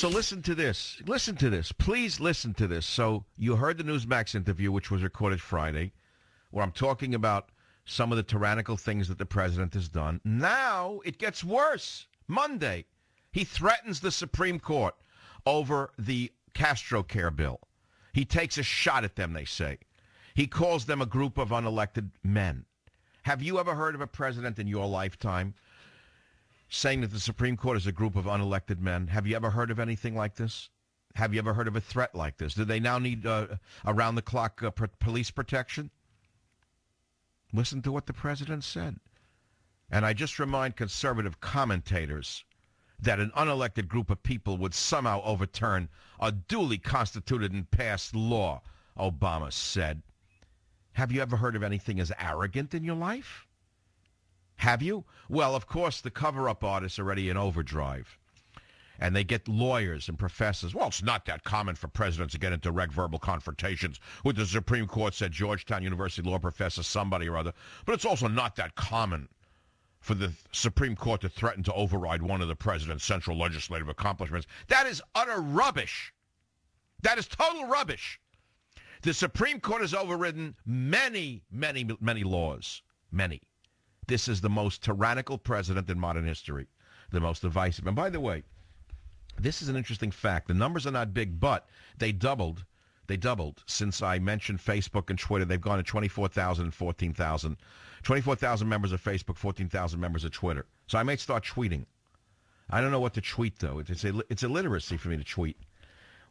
So listen to this. Listen to this. Please listen to this. So you heard the Newsmax interview, which was recorded Friday, where I'm talking about some of the tyrannical things that the president has done. Now it gets worse. Monday, he threatens the Supreme Court over the Castro Care bill. He takes a shot at them, they say. He calls them a group of unelected men. Have you ever heard of a president in your lifetime saying that the Supreme Court is a group of unelected men? Have you ever heard of anything like this? Have you ever heard of a threat like this? Do they now need around-the-clock police protection? Listen to what the president said. And I just remind conservative commentators that an unelected group of people would somehow overturn a duly constituted and passed law, Obama said. Have you ever heard of anything as arrogant in your life? Have you? Well, of course, the cover-up artists are already in overdrive. And they get lawyers and professors. Well, it's not that common for presidents to get into direct verbal confrontations with the Supreme Court, said Georgetown University law professor somebody or other. But it's also not that common for the Supreme Court to threaten to override one of the president's central legislative accomplishments. That is utter rubbish. That is total rubbish. The Supreme Court has overridden many, many, many laws. Many. This is the most tyrannical president in modern history. The most divisive. And by the way, this is an interesting fact. The numbers are not big, but they doubled. They doubled since I mentioned Facebook and Twitter. They've gone to 24,000 and 14,000. 24,000 members of Facebook, 14,000 members of Twitter. So I may start tweeting. I don't know what to tweet, though. It's illiteracy for me to tweet.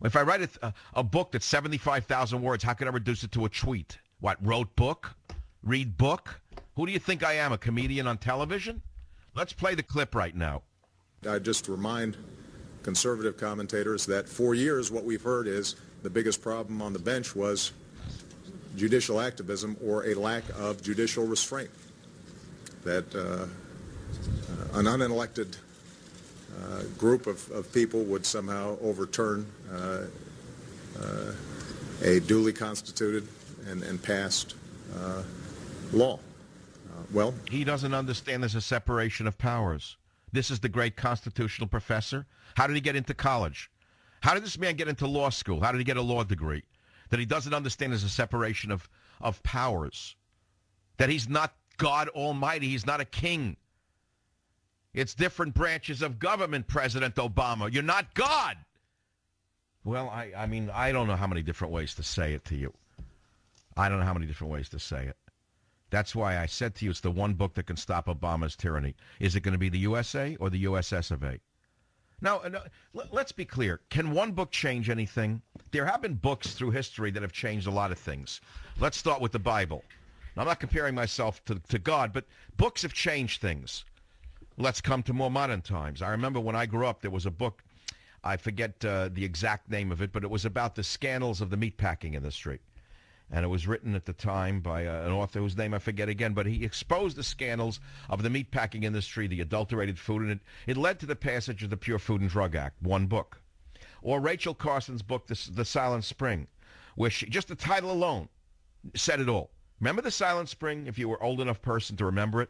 If I write a book that's 75,000 words, how can I reduce it to a tweet? What, wrote book? Read book? Who do you think I am, a comedian on television? Let's play the clip right now. I just remind conservative commentators that for years what we've heard is the biggest problem on the bench was judicial activism or a lack of judicial restraint. That an unelected group of people would somehow overturn a duly constituted and passed law. Well, he doesn't understand there's a separation of powers. This is the great constitutional professor. How did he get into college? How did this man get into law school? How did he get a law degree? That he doesn't understand there's a separation of powers. That he's not God Almighty. He's not a king. It's different branches of government, President Obama. You're not God. Well, I mean, I don't know how many different ways to say it to you. I don't know how many different ways to say it. That's why I said to you it's the one book that can stop Obama's tyranny. Is it going to be the USA or the USS of A? Now, let's be clear. Can one book change anything? There have been books through history that have changed a lot of things. Let's start with the Bible. Now, I'm not comparing myself to God, but books have changed things. Let's come to more modern times. I remember when I grew up, there was a book, I forget the exact name of it, but it was about the scandals of the meatpacking industry. And it was written at the time by an author whose name I forget again, but he exposed the scandals of the meatpacking industry, the adulterated food, and it led to the passage of the Pure Food and Drug Act, one book. Or Rachel Carson's book, The Silent Spring, where just the title alone said it all. Remember The Silent Spring, if you were old enough person to remember it?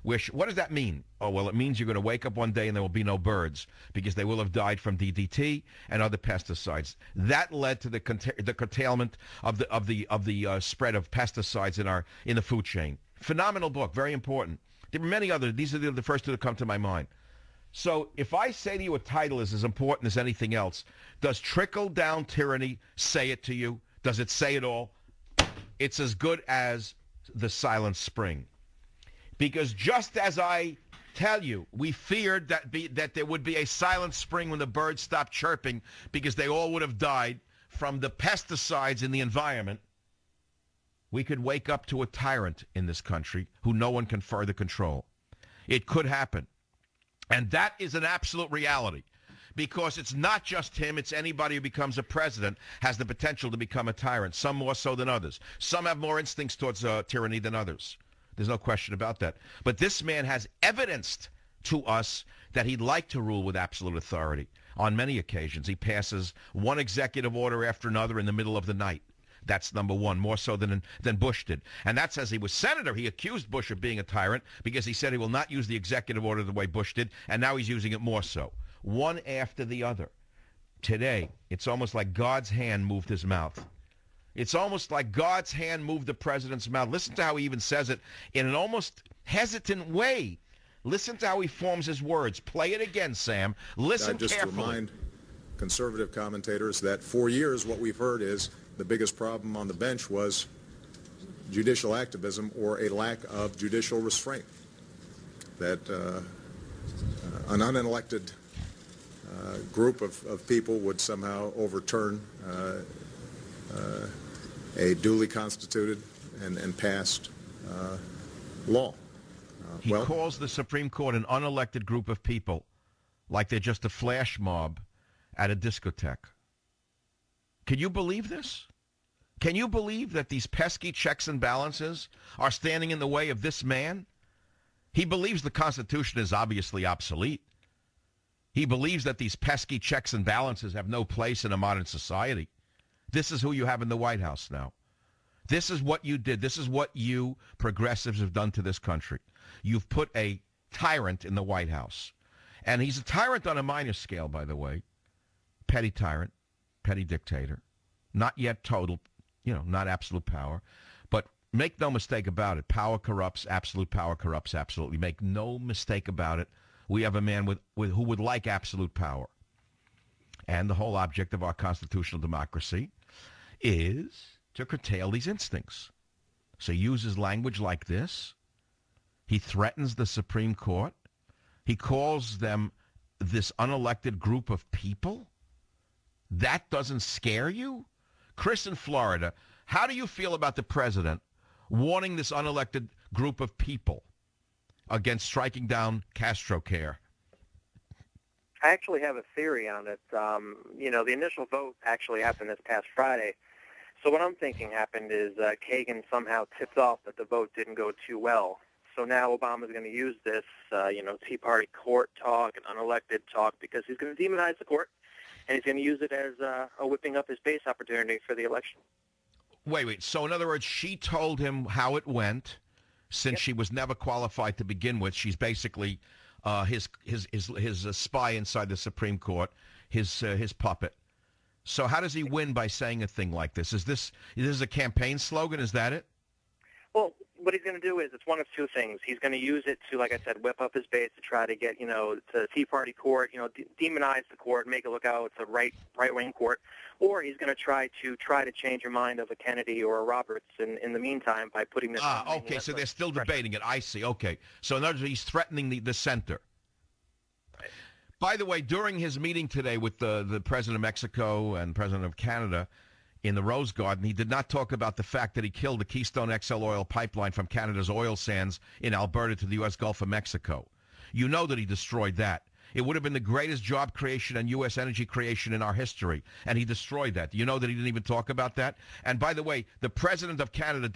What does that mean? Oh, well, it means you're going to wake up one day and there will be no birds because they will have died from DDT and other pesticides. That led to the curtailment of the spread of pesticides in the food chain. Phenomenal book, very important. There were many others. These are the first two that come to my mind. So if I say to you a title is as important as anything else, does trickle-down tyranny say it to you? Does it say it all? It's as good as The Silent Spring. Because just as I tell you, we feared that there would be a silent spring when the birds stopped chirping because they all would have died from the pesticides in the environment, we could wake up to a tyrant in this country who no one can further control. It could happen. And that is an absolute reality. Because it's not just him, it's anybody who becomes a president has the potential to become a tyrant, some more so than others. Some have more instincts towards tyranny than others. There's no question about that. But this man has evidenced to us that he'd like to rule with absolute authority. On many occasions, he passes one executive order after another in the middle of the night. That's number one, more so than Bush did. And that's as he was senator. He accused Bush of being a tyrant because he said he will not use the executive order the way Bush did, and now he's using it more so. One after the other. today, it's almost like God's hand moved his mouth. It's almost like God's hand moved the president's mouth. Listen to how he even says it in an almost hesitant way. Listen to how he forms his words. Play it again, Sam. Listen just carefully. Remind conservative commentators that for years what we've heard is the biggest problem on the bench was judicial activism or a lack of judicial restraint. That an unelected group of people would somehow overturn a duly constituted and passed law. He calls the Supreme Court an unelected group of people, like they're just a flash mob at a discotheque. Can you believe this? Can you believe that these pesky checks and balances are standing in the way of this man? He believes the Constitution is obviously obsolete. He believes that these pesky checks and balances have no place in a modern society. This is who you have in the White House now. This is what you did. This is what you progressives have done to this country. You've put a tyrant in the White House. And he's a tyrant on a minor scale, by the way. Petty tyrant, petty dictator. Not yet total, not absolute power. But make no mistake about it. Power corrupts. Absolute power corrupts absolutely. Make no mistake about it. We have a man who would like absolute power. And the whole object of our constitutional democracy is to curtail these instincts. So he uses language like this. He threatens the Supreme Court. He calls them this unelected group of people. That doesn't scare you? Chris in Florida, how do you feel about the president warning this unelected group of people against striking down Castro Care? I actually have a theory on it. The initial vote actually happened this past Friday. So what I'm thinking happened is Kagan somehow tipped off that the vote didn't go too well. So now Obama's going to use this, Tea Party court talk and unelected talk because he's going to demonize the court, and he's going to use it as a whipping up his base opportunity for the election. Wait. So in other words, she told him how it went, since she was never qualified to begin with. She's basically his spy inside the Supreme Court, his puppet. So how does he win by saying a thing like this? Is this a campaign slogan? Is that it? Well, what he's going to do is it's one of two things. He's going to use it to, like I said, whip up his base to try to get, to the Tea Party court, demonize the court, make it look out it's a right-wing court, or he's going to try to change your mind of a Kennedy or a Roberts in the meantime by putting this. Okay, so they're still debating it. I see. Okay, so in other words, he's threatening the center. Right. By the way, during his meeting today with the President of Mexico and President of Canada in the Rose Garden, he did not talk about the fact that he killed the Keystone XL oil pipeline from Canada's oil sands in Alberta to the U.S. Gulf of Mexico. You know that he destroyed that. It would have been the greatest job creation and U.S. energy creation in our history, and he destroyed that. You know that he didn't even talk about that? And by the way, the President of Canada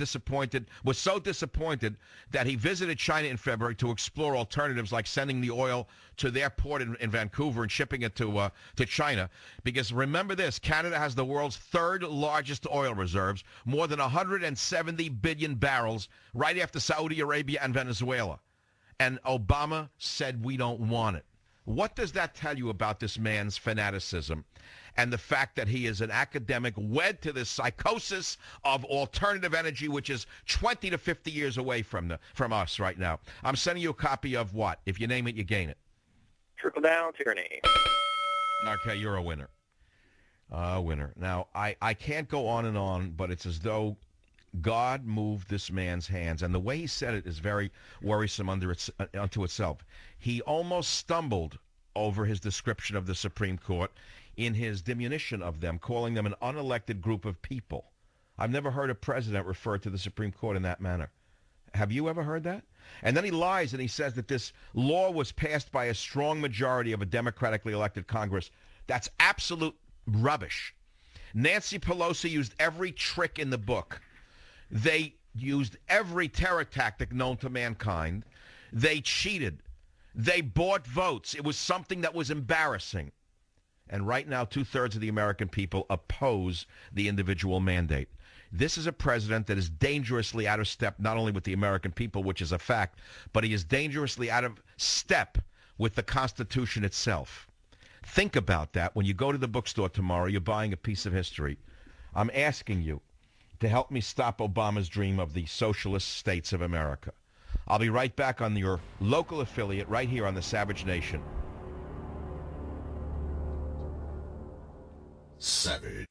was so disappointed that he visited China in February to explore alternatives like sending the oil to their port in Vancouver and shipping it to China. Because remember this, Canada has the world's third largest oil reserves, more than 170 billion barrels, right after Saudi Arabia and Venezuela. And Obama said we don't want it. What does that tell you about this man's fanaticism and the fact that he is an academic wed to this psychosis of alternative energy, which is 20 to 50 years away from us right now? I'm sending you a copy of what? If you name it, you gain it. Trickle-down tyranny. Okay, you're a winner. Winner. Now, I can't go on and on, but it's as though God moved this man's hands, and the way he said it is very worrisome unto itself. He almost stumbled over his description of the Supreme Court in his diminution of them, calling them an unelected group of people. I've never heard a president refer to the Supreme Court in that manner. Have you ever heard that? And then he lies and he says that this law was passed by a strong majority of a democratically elected Congress. That's absolute rubbish. Nancy Pelosi used every trick in the book. They used every terror tactic known to mankind. They cheated. They bought votes. It was something that was embarrassing. And right now, 2/3 of the American people oppose the individual mandate. This is a president that is dangerously out of step, not only with the American people, which is a fact, but he is dangerously out of step with the Constitution itself. Think about that when you go to the bookstore tomorrow. You're buying a piece of history. I'm asking you to help me stop Obama's dream of the socialist states of America. I'll be right back on your local affiliate right here on the Savage Nation. Savage.